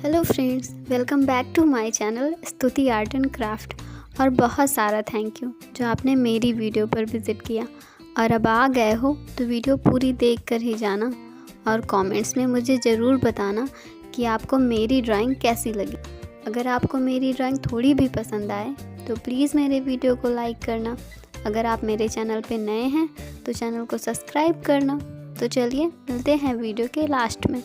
Hello friends, welcome back to my channel Stuti art and craft. और बहुत सारा thank you जो आपने मेरी वीडियो पर विज़िट किया। और अब आ गए हो तो वीडियो पूरी देख कर ही जाना और कमेंट्स में मुझे ज़रूर बताना कि आपको मेरी ड्राइंग कैसी लगी। अगर आपको मेरी ड्राइंग थोड़ी भी पसंद आए तो प्लीज़ मेरे वीडियो को लाइक करना। अगर आप मेरे चैनल पे नए हैं तो चैनल को सब्सक्राइब करना। तो चलिए मिलते हैं वीडियो के लास्ट में।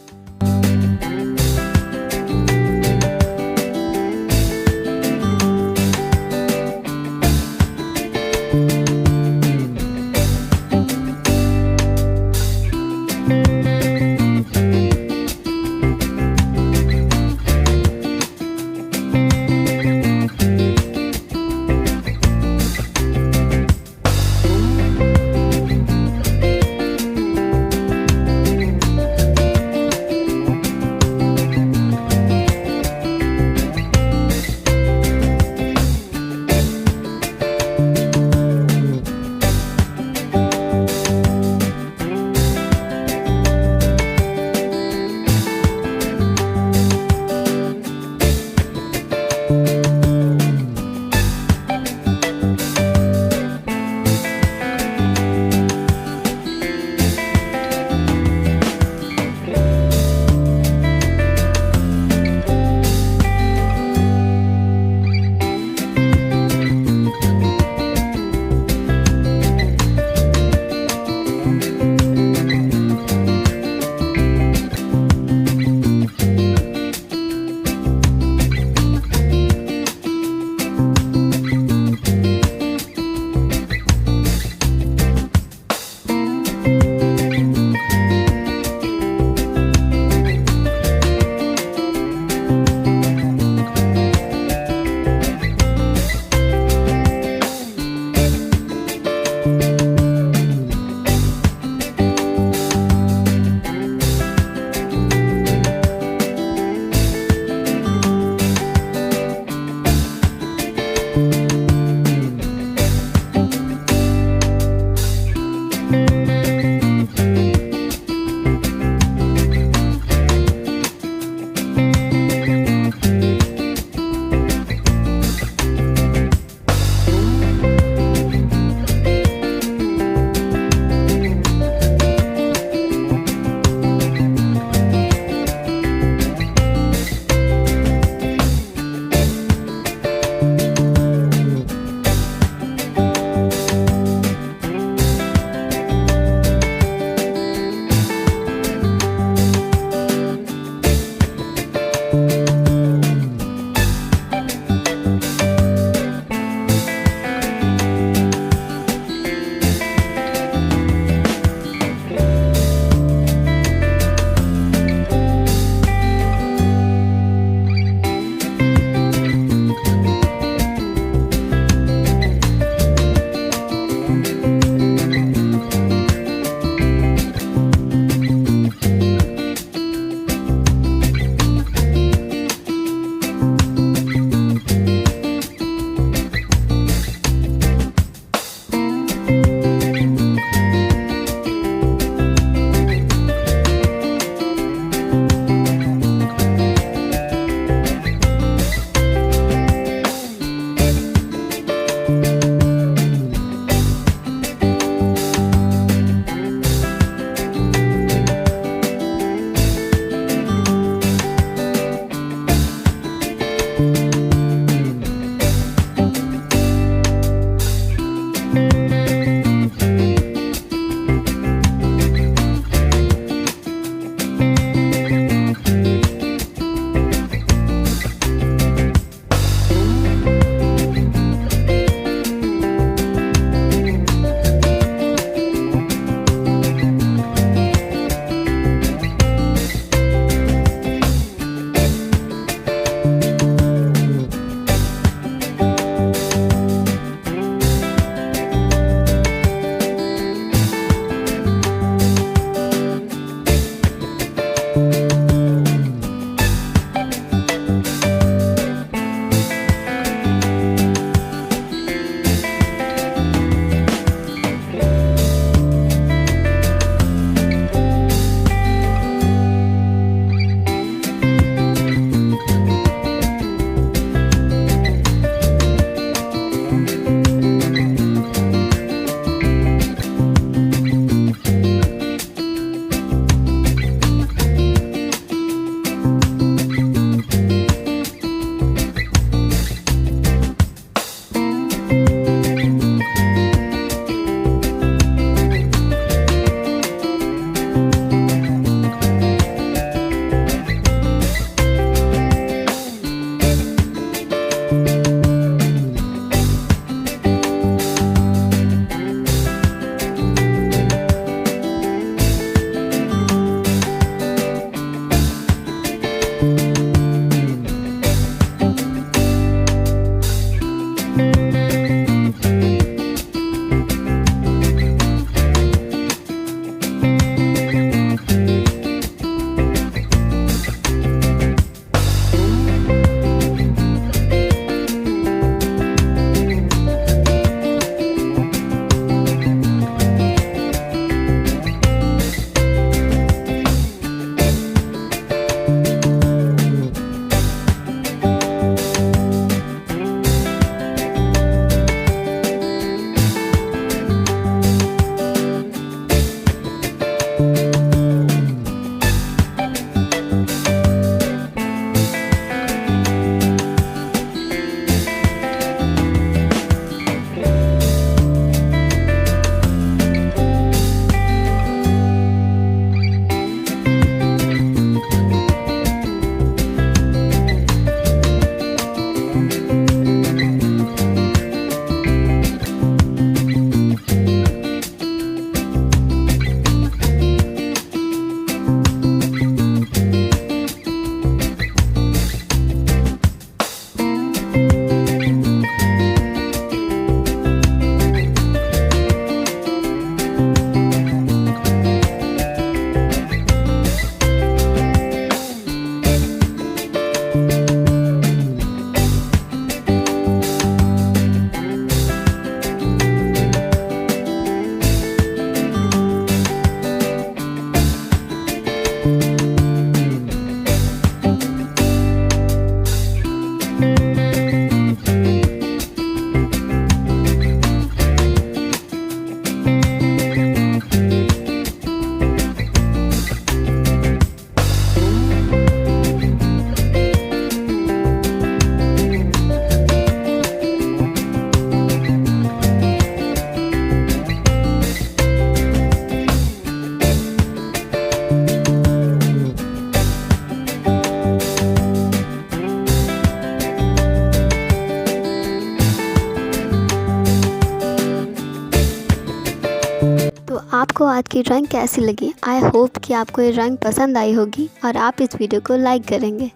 आपको आज की ड्राइंग कैसी लगी? आई होप कि आपको ये ड्राइंग पसंद आई होगी और आप इस वीडियो को लाइक करेंगे।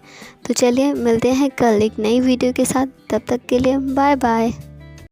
तो चलिए मिलते हैं कल एक नई वीडियो के साथ। तब तक के लिए बाय बाय।